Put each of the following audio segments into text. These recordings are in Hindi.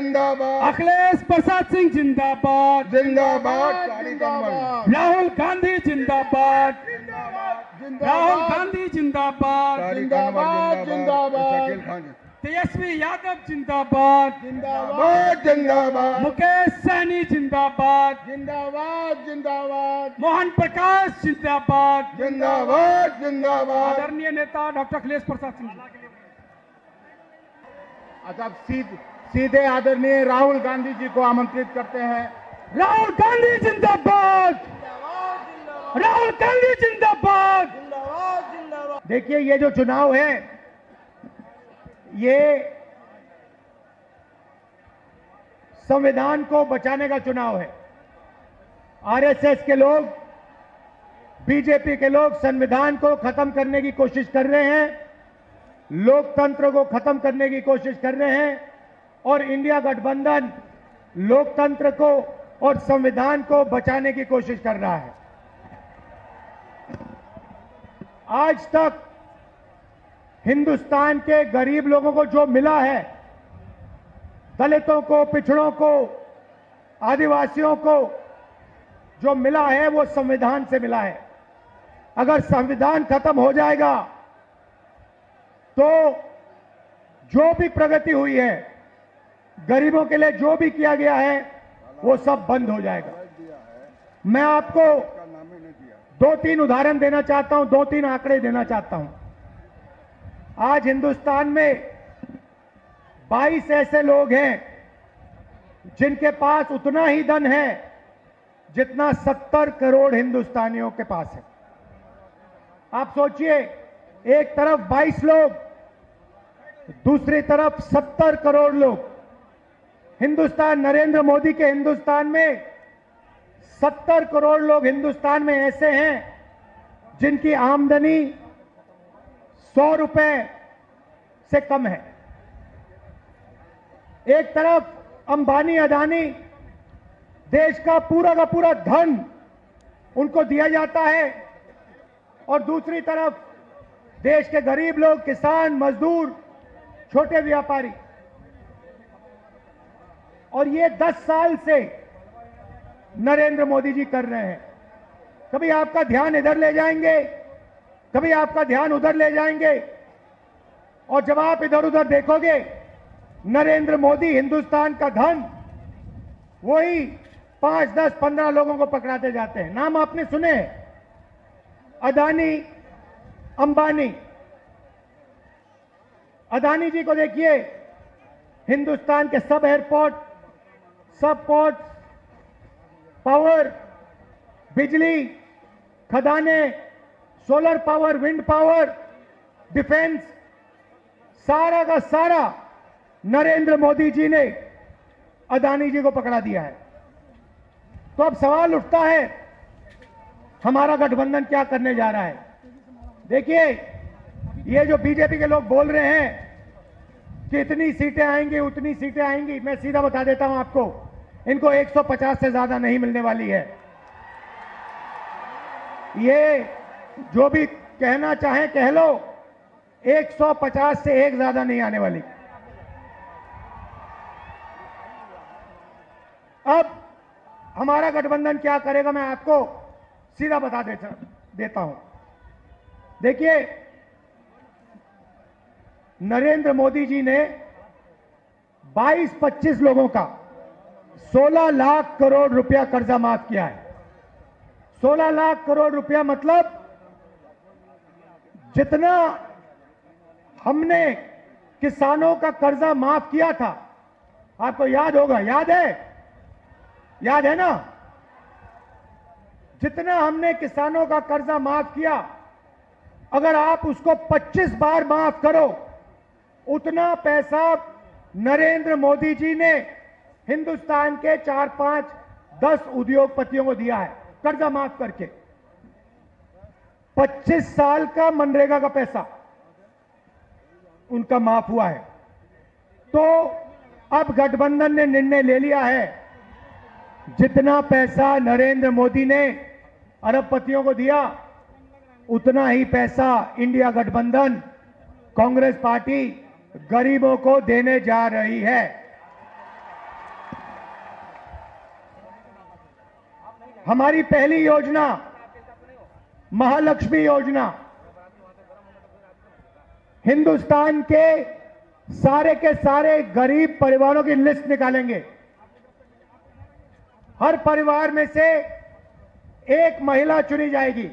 जिंदाबाद, अखिलेश प्रसाद सिंह जिंदाबाद, जिंदाबाद, काली कमल, राहुल गांधी जिंदाबाद, जिंदाबाद, राहुल गांधी जिंदाबाद, काली कमल जिंदाबाद, शकील खान तेजस्वी यादव जिंदाबाद, जिंदाबाद, जिंदाबाद, मुकेश सहनी जिंदाबाद, जिंदाबाद, जिंदाबाद, मोहन प्रकाश जिंदाबाद, जिंदाबाद, जिंदाबाद। आदरणीय नेता डॉक्टर अखिलेश प्रसाद सिंह। अच्छा, अब सीधे आदरणीय राहुल गांधी जी को आमंत्रित करते हैं। राहुल गांधी जिंदाबाद, राहुल गांधी जिंदाबाद। देखिए, ये जो चुनाव है ये संविधान को बचाने का चुनाव है। आरएसएस के लोग, बीजेपी के लोग संविधान को खत्म करने की कोशिश कर रहे हैं, लोकतंत्र को खत्म करने की कोशिश कर रहे हैं, और इंडिया गठबंधन लोकतंत्र को और संविधान को बचाने की कोशिश कर रहा है। आज तक हिंदुस्तान के गरीब लोगों को जो मिला है, दलितों को, पिछड़ों को, आदिवासियों को जो मिला है वो संविधान से मिला है। अगर संविधान खत्म हो जाएगा तो जो भी प्रगति हुई है, गरीबों के लिए जो भी किया गया है, वो सब बंद हो जाएगा। मैं आपको 2-3 उदाहरण देना चाहता हूं, 2-3 आंकड़े देना चाहता हूं। आज हिंदुस्तान में 22 ऐसे लोग हैं जिनके पास उतना ही धन है जितना 70 करोड़ हिंदुस्तानियों के पास है। आप सोचिए, एक तरफ 22 लोग, दूसरी तरफ 70 करोड़ लोग। हिंदुस्तान, नरेंद्र मोदी के हिंदुस्तान में 70 करोड़ लोग हिंदुस्तान में ऐसे हैं जिनकी आमदनी 100 रुपए से कम है। एक तरफ अंबानी, अदानी, देश का पूरा धन उनको दिया जाता है, और दूसरी तरफ देश के गरीब लोग, किसान, मजदूर, छोटे व्यापारी। और ये 10 साल से नरेंद्र मोदी जी कर रहे हैं। कभी आपका ध्यान इधर ले जाएंगे, कभी आपका ध्यान उधर ले जाएंगे, और जब आप इधर उधर देखोगे, नरेंद्र मोदी हिंदुस्तान का धन वही 5, 10, 15 लोगों को पकड़ाते जाते हैं। नाम आपने सुने, अदानी, अंबानी। अदानी जी को देखिए, हिंदुस्तान के सब एयरपोर्ट, सब पोर्ट, पावर, बिजली, खदाने, solar power, wind power, defence, सारा का सारा नरेंद्र मोदी जी ने अदानी जी को पकड़ा दिया है। तो अब सवाल उठता है, हमारा गठबंधन क्या करने जा रहा है? देखिए, ये जो बीजेपी के लोग बोल रहे हैं कि इतनी सीटें आएंगी, उतनी सीटें आएंगी, मैं सीधा बता देता हूं आपको, इनको 150 से ज्यादा नहीं मिलने वाली है। ये जो भी कहना चाहे कह लो, 150 से एक ज्यादा नहीं आने वाली। अब हमारा गठबंधन क्या करेगा, मैं आपको सीधा बता देता हूं। देखिए, नरेंद्र मोदी जी ने 22-25 लोगों का 16 लाख करोड़ रुपया कर्जा माफ किया है। 16 लाख करोड़ रुपया मतलब जितना हमने किसानों का कर्जा माफ किया था, आपको याद होगा, याद है ना? जितना हमने किसानों का कर्जा माफ किया, अगर आप उसको 25 बार माफ करो, उतना पैसा नरेंद्र मोदी जी ने हिंदुस्तान के 4, 5, 10 उद्योगपतियों को दिया है, कर्जा माफ करके। 25 साल का मनरेगा का पैसा उनका माफ हुआ है। तो अब गठबंधन ने निर्णय ले लिया है, जितना पैसा नरेंद्र मोदी ने अरबपतियों को दिया, उतना ही पैसा इंडिया गठबंधन, कांग्रेस पार्टी गरीबों को देने जा रही है। हमारी पहली योजना महालक्ष्मी योजना, हिंदुस्तान के सारे गरीब परिवारों की लिस्ट निकालेंगे। हर परिवार में से एक महिला चुनी जाएगी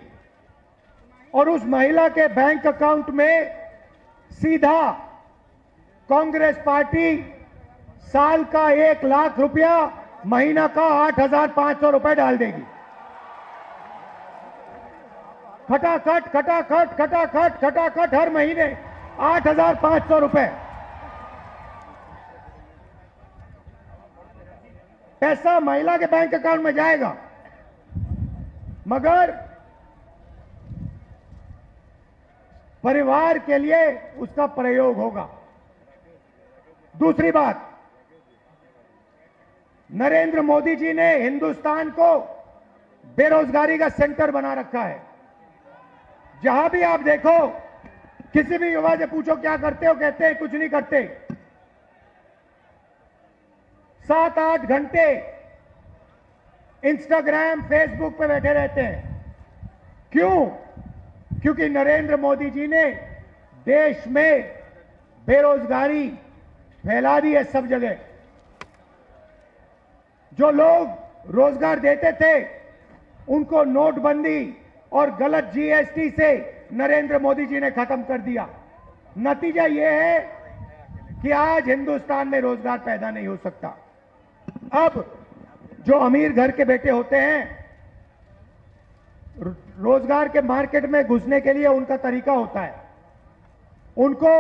और उस महिला के बैंक अकाउंट में सीधा कांग्रेस पार्टी साल का 1 लाख रुपया, महीना का 8,500 रुपए डाल देगी। खटाखट खटाखट खटाखट खटाखट हर महीने 8,500 रुपए पैसा महिला के बैंक अकाउंट में जाएगा, मगर परिवार के लिए उसका प्रयोग होगा। दूसरी बात, नरेंद्र मोदी जी ने हिंदुस्तान को बेरोजगारी का सेंटर बना रखा है। जहां भी आप देखो, किसी भी युवा से पूछो क्या करते हो, कहते हैं कुछ नहीं करते। 7-8 घंटे इंस्टाग्राम फेसबुक पे बैठे रहते हैं। क्यों? क्योंकि नरेंद्र मोदी जी ने देश में बेरोजगारी फैला दी है सब जगह। जो लोग रोजगार देते थे उनको नोटबंदी और गलत जीएसटी से नरेंद्र मोदी जी ने खत्म कर दिया। नतीजा यह है कि आज हिंदुस्तान में रोजगार पैदा नहीं हो सकता। अब जो अमीर घर के बेटे होते हैं, रोजगार के मार्केट में घुसने के लिए उनका तरीका होता है, उनको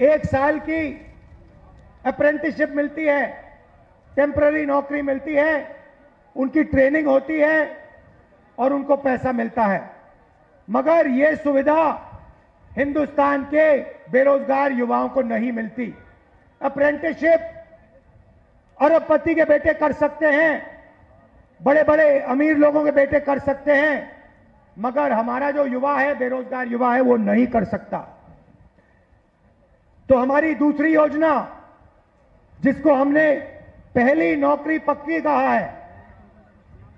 1 साल की अप्रेंटिसशिप मिलती है, टेम्पररी नौकरी मिलती है, उनकी ट्रेनिंग होती है और उनको पैसा मिलता है। मगर यह सुविधा हिंदुस्तान के बेरोजगार युवाओं को नहीं मिलती। अप्रेंटिसशिप अरबपति के बेटे कर सकते हैं, बड़े बड़े अमीर लोगों के बेटे कर सकते हैं, मगर हमारा जो युवा है, बेरोजगार युवा है, वो नहीं कर सकता। तो हमारी दूसरी योजना, जिसको हमने पहली नौकरी पक्की कहा है,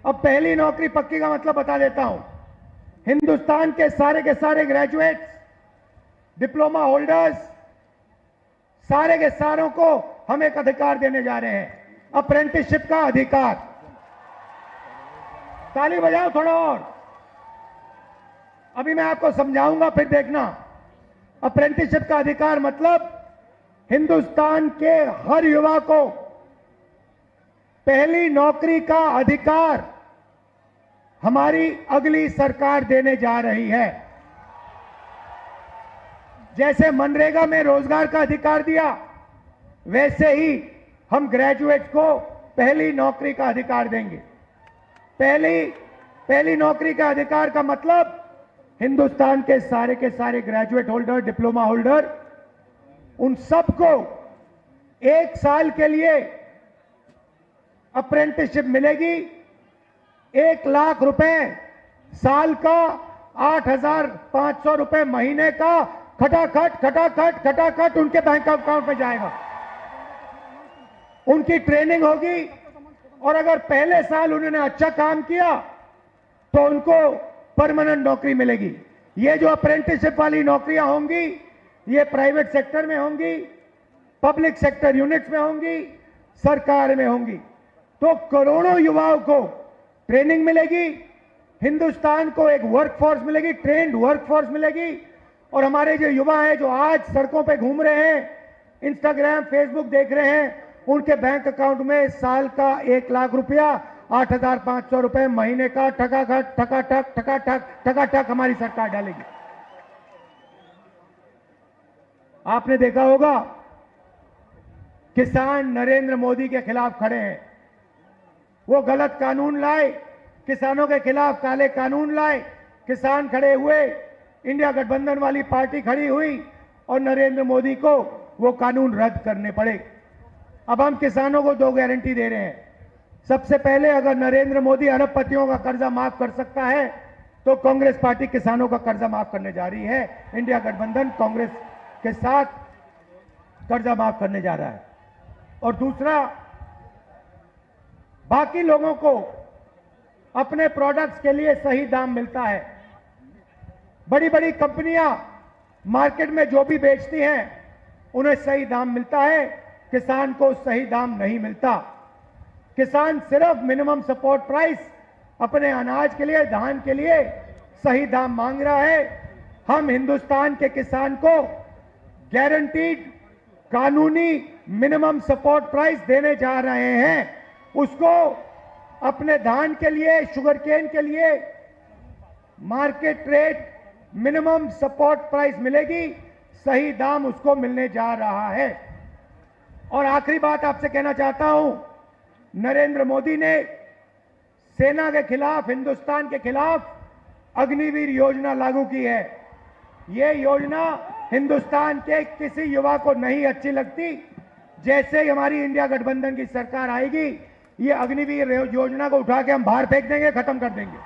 अब पहली नौकरी पक्की का मतलब बता देता हूं। हिंदुस्तान के सारे ग्रेजुएट्स, डिप्लोमा होल्डर्स, सारे के सारों को हम एक अधिकार देने जा रहे हैं, अप्रेंटिसशिप का अधिकार। ताली बजाओ थोड़ा और। अभी मैं आपको समझाऊंगा, फिर देखना। अप्रेंटिसशिप का अधिकार मतलब हिंदुस्तान के हर युवा को पहली नौकरी का अधिकार हमारी अगली सरकार देने जा रही है। जैसे मनरेगा में रोजगार का अधिकार दिया, वैसे ही हम ग्रेजुएट को पहली नौकरी का अधिकार देंगे। पहली नौकरी का अधिकार का मतलब हिंदुस्तान के सारे ग्रेजुएट होल्डर, डिप्लोमा होल्डर, उन सबको 1 साल के लिए अप्रेंटिसशिप मिलेगी। 1 लाख रुपए साल का, 8,500 रुपए महीने का, खटाखट खटाखट खटाखट उनके बैंक अकाउंट में जाएगा। उनकी ट्रेनिंग होगी और अगर पहले साल उन्होंने अच्छा काम किया तो उनको परमानेंट नौकरी मिलेगी। ये जो अप्रेंटिसशिप वाली नौकरियां होंगी, ये प्राइवेट सेक्टर में होंगी, पब्लिक सेक्टर यूनिट्स में होंगी, सरकार में होंगी। तो करोड़ों युवाओं को ट्रेनिंग मिलेगी, हिंदुस्तान को एक वर्कफोर्स मिलेगी, ट्रेंड वर्कफोर्स मिलेगी। और हमारे जो युवा हैं, जो आज सड़कों पे घूम रहे हैं, इंस्टाग्राम फेसबुक देख रहे हैं, उनके बैंक अकाउंट में साल का 1 लाख रुपया, 8,500 रुपए महीने का ठकाठक ठकाठक ठकाठक ठकाठक हमारी सरकार डालेगी। आपने देखा होगा, किसान नरेंद्र मोदी के खिलाफ खड़े हैं। वो गलत कानून लाए, किसानों के खिलाफ काले कानून लाए, किसान खड़े हुए, इंडिया गठबंधन वाली पार्टी खड़ी हुई और नरेंद्र मोदी को वो कानून रद्द करने पड़े। अब हम किसानों को 2 गारंटी दे रहे हैं। सबसे पहले, अगर नरेंद्र मोदी अरबपतियों का कर्जा माफ कर सकता है तो कांग्रेस पार्टी किसानों का कर्जा माफ करने जा रही है। इंडिया गठबंधन कांग्रेस के साथ कर्जा माफ करने जा रहा है। और दूसरा, बाकी लोगों को अपने प्रोडक्ट्स के लिए सही दाम मिलता है। बड़ी बड़ी कंपनियां मार्केट में जो भी बेचती हैं उन्हें सही दाम मिलता है, किसान को सही दाम नहीं मिलता। किसान सिर्फ मिनिमम सपोर्ट प्राइस अपने अनाज के लिए, धान के लिए सही दाम मांग रहा है। हम हिंदुस्तान के किसान को गारंटीड कानूनी मिनिमम सपोर्ट प्राइस देने जा रहे हैं। उसको अपने धान के लिए, शुगर केन के लिए market rate minimum support price मिलेगी, सही दाम उसको मिलने जा रहा है। और आखिरी बात आपसे कहना चाहता हूं, नरेंद्र मोदी ने सेना के खिलाफ, हिंदुस्तान के खिलाफ अग्निवीर योजना लागू की है। यह योजना हिंदुस्तान के किसी युवा को नहीं अच्छी लगती। जैसे ही हमारी इंडिया गठबंधन की सरकार आएगी, ये अग्निवीर योजना को उठा के हम बाहर फेंक देंगे, खत्म कर देंगे।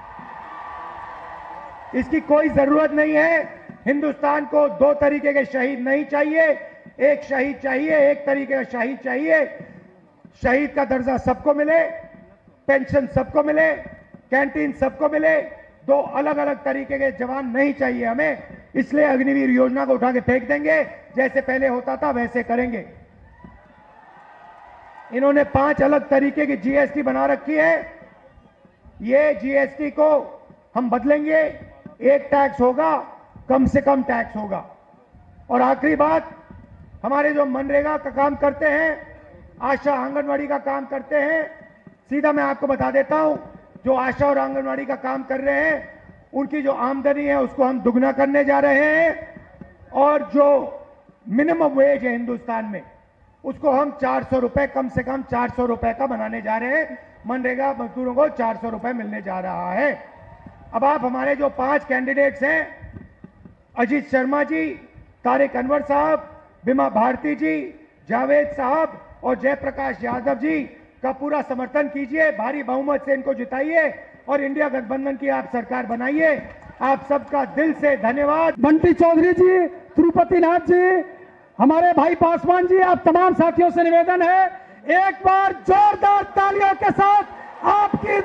इसकी कोई जरूरत नहीं है। हिंदुस्तान को दो तरीके के शहीद नहीं चाहिए, एक शहीद चाहिए, एक तरीके का शहीद चाहिए। शहीद का दर्जा सबको मिले, पेंशन सबको मिले, कैंटीन सबको मिले। दो अलग अलग तरीके के जवान नहीं चाहिए हमें। इसलिए अग्निवीर योजना को उठा के फेंक देंगे, जैसे पहले होता था वैसे करेंगे। इन्होंने 5 अलग तरीके की जीएसटी बना रखी है। ये जीएसटी को हम बदलेंगे, एक टैक्स होगा, कम से कम टैक्स होगा। और आखिरी बात, हमारे जो मनरेगा का काम करते हैं, आशा आंगनवाड़ी का काम करते हैं, सीधा मैं आपको बता देता हूं, जो आशा और आंगनवाड़ी का काम कर रहे हैं उनकी जो आमदनी है उसको हम दुगना करने जा रहे हैं। और जो मिनिमम वेज है हिंदुस्तान में, उसको हम 400 रुपए, कम से कम 400 रुपए का बनाने जा रहे हैं। मनरेगा मजदूरों को 400 रुपए मिलने जा रहा है। अब आप हमारे जो 5 कैंडिडेट्स हैं, अजीत शर्मा जी, तारिक अनवर साहब, बिमा भारती जी, जावेद साहब और जयप्रकाश यादव जी का पूरा समर्थन कीजिए। भारी बहुमत से इनको जिताइए और इंडिया गठबंधन की आप सरकार बनाइए। आप सबका दिल से धन्यवाद। बंटी चौधरी जी, तिरुपति नाथ जी, हमारे भाई पासवान जी, आप तमाम साथियों से निवेदन है, एक बार जोरदार तालियों के साथ आपकी